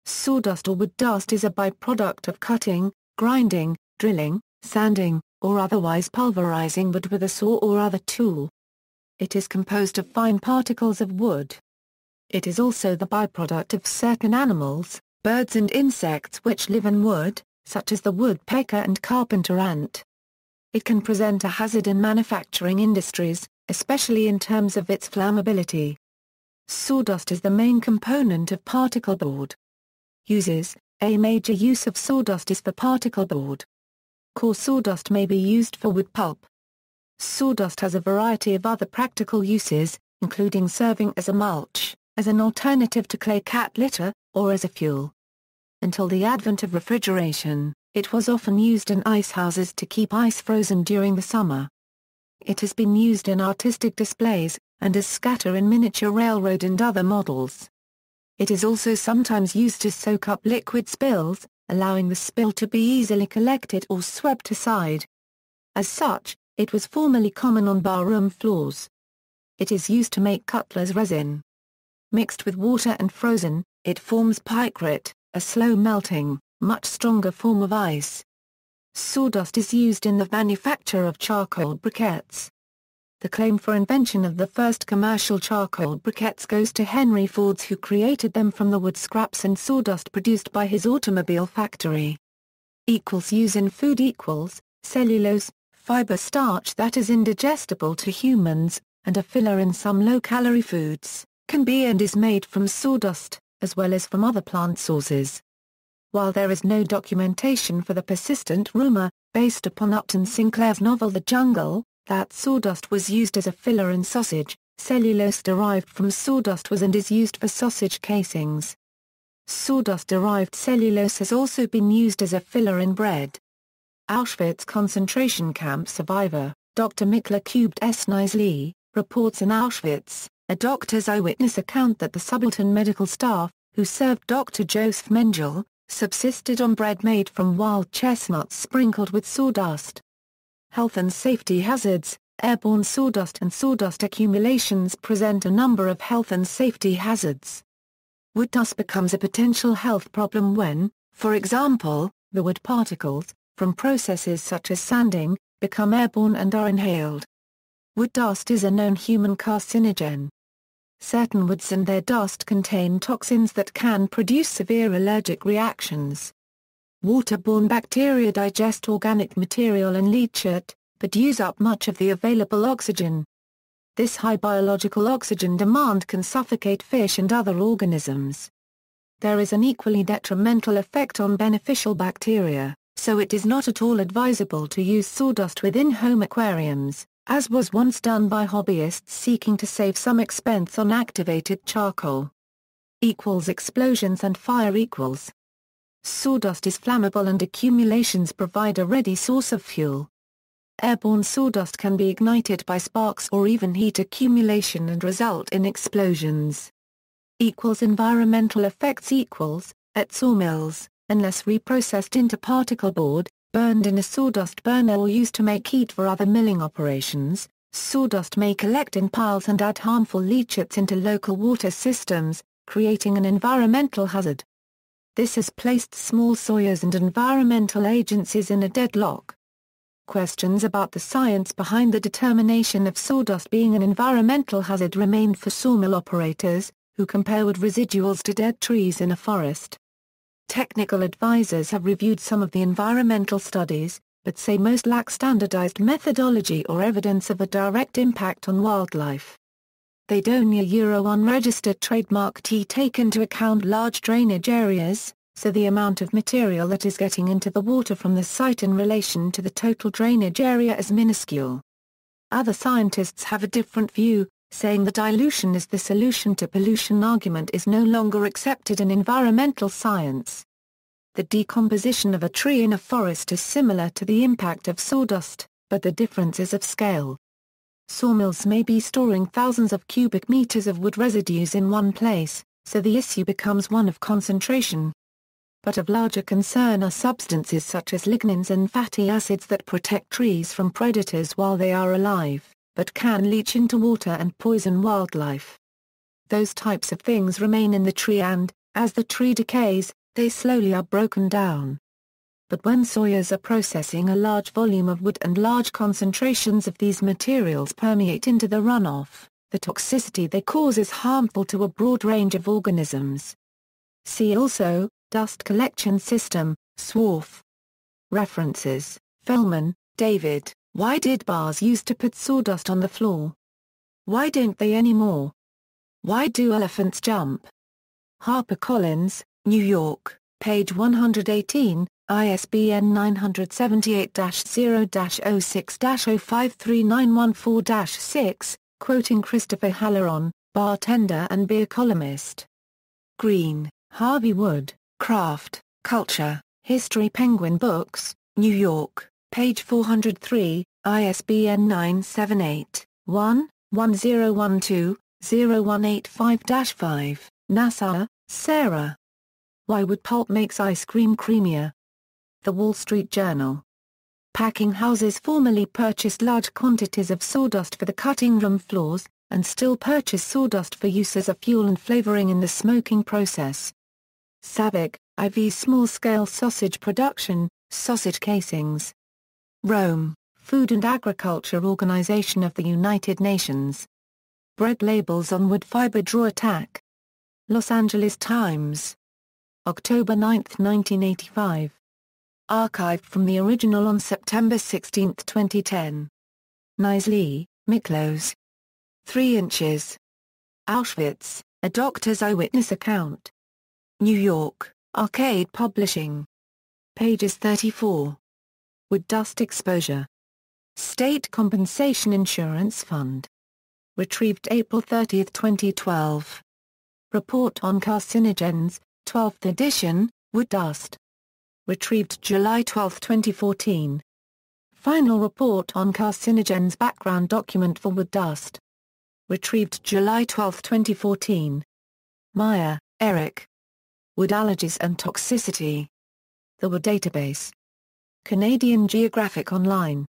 Sawdust or wood dust is a byproduct of cutting, grinding, drilling, sanding, or otherwise pulverizing wood with a saw or other tool. It is composed of fine particles of wood. It is also the byproduct of certain animals, birds and insects which live in wood, such as the woodpecker and carpenter ant. It can present a hazard in manufacturing industries, especially in terms of its flammability. Sawdust is the main component of particleboard. Uses: a major use of sawdust is for particleboard. Coarse sawdust may be used for wood pulp. Sawdust has a variety of other practical uses, including serving as a mulch, as an alternative to clay cat litter, or as a fuel. Until the advent of refrigeration, it was often used in ice houses to keep ice frozen during the summer. It has been used in artistic displays, and as scatter in miniature railroad and other models. It is also sometimes used to soak up liquid spills, allowing the spill to be easily collected or swept aside. As such, it was formerly common on barroom floors. It is used to make cutler's resin. Mixed with water and frozen, it forms picrete, a slow-melting, much stronger form of ice. Sawdust is used in the manufacture of charcoal briquettes. The claim for invention of the first commercial charcoal briquettes goes to Henry Ford, who created them from the wood scraps and sawdust produced by his automobile factory. Use in food: cellulose, fiber starch that is indigestible to humans, and a filler in some low-calorie foods, can be and is made from sawdust, as well as from other plant sources. While there is no documentation for the persistent rumor, based upon Upton Sinclair's novel The Jungle, that sawdust was used as a filler in sausage, cellulose derived from sawdust was and is used for sausage casings. Sawdust-derived cellulose has also been used as a filler in bread. Auschwitz concentration camp survivor, Dr. Mikla Kubed-Snisly, reports in Auschwitz, a doctor's eyewitness account that the subaltern medical staff, who served Dr. Joseph Mengele, subsisted on bread made from wild chestnuts sprinkled with sawdust. Health and safety hazards: airborne sawdust and sawdust accumulations present a number of health and safety hazards. Wood dust becomes a potential health problem when, for example, the wood particles, from processes such as sanding, become airborne and are inhaled. Wood dust is a known human carcinogen. Certain woods and their dust contain toxins that can produce severe allergic reactions. Waterborne bacteria digest organic material and leach it, but use up much of the available oxygen. This high biological oxygen demand can suffocate fish and other organisms. There is an equally detrimental effect on beneficial bacteria, so it is not at all advisable to use sawdust within home aquariums, as was once done by hobbyists seeking to save some expense on activated charcoal. Explosions and fire. Sawdust is flammable and accumulations provide a ready source of fuel. Airborne sawdust can be ignited by sparks or even heat accumulation and result in explosions. Environmental effects. At sawmills, unless reprocessed into particleboard, burned in a sawdust burner or used to make heat for other milling operations, sawdust may collect in piles and add harmful leachate into local water systems, creating an environmental hazard. This has placed small sawyers and environmental agencies in a deadlock. Questions about the science behind the determination of sawdust being an environmental hazard remain for sawmill operators, who compare wood residuals to dead trees in a forest. Technical advisors have reviewed some of the environmental studies, but say most lack standardized methodology or evidence of a direct impact on wildlife. They don't unregistered trademark take into account large drainage areas, so the amount of material that is getting into the water from the site in relation to the total drainage area is minuscule. Other scientists have a different view, saying the dilution is the solution to pollution argument is no longer accepted in environmental science. The decomposition of a tree in a forest is similar to the impact of sawdust, but the difference is of scale. Sawmills may be storing thousands of cubic meters of wood residues in one place, so the issue becomes one of concentration. But of larger concern are substances such as lignins and fatty acids that protect trees from predators while they are alive, but can leach into water and poison wildlife. Those types of things remain in the tree and, as the tree decays, they slowly are broken down. But when sawyers are processing a large volume of wood and large concentrations of these materials permeate into the runoff, the toxicity they cause is harmful to a broad range of organisms. See also, Dust Collection System, SWORF. References: Feldman, David, Why did bars used to put sawdust on the floor? Why don't they anymore? Why do elephants jump? HarperCollins, New York, page 118, ISBN 978-0-06-053914-6, quoting Christopher Halloran, bartender and beer columnist. Green, Harvey Wood, Craft, Culture, History Penguin Books, New York, page 403, ISBN 978-1-1012-0185-5, Nassar, Sarah. Why Wood Pulp Makes Ice Cream Creamier. The Wall Street Journal. Packing houses formerly purchased large quantities of sawdust for the cutting room floors, and still purchase sawdust for use as a fuel and flavoring in the smoking process. Savick, IV. Small-scale sausage production, sausage casings. Rome, Food and Agriculture Organization of the United Nations. Bread labels on wood fiber draw attack. Los Angeles Times. October 9, 1985. Archived from the original on September 16, 2010. Knisley, Miklos. 3 inches. Auschwitz, A Doctor's Eyewitness Account. New York, Arcade Publishing. Pages 34. Wood dust exposure. State Compensation Insurance Fund. Retrieved April 30, 2012. Report on Carcinogens, 12th edition, Wood dust. Retrieved July 12, 2014. Final report on carcinogens background document for wood dust. Retrieved July 12, 2014. Meyer, Eric. Wood allergies and toxicity. The Wood Database. Canadian Geographic Online.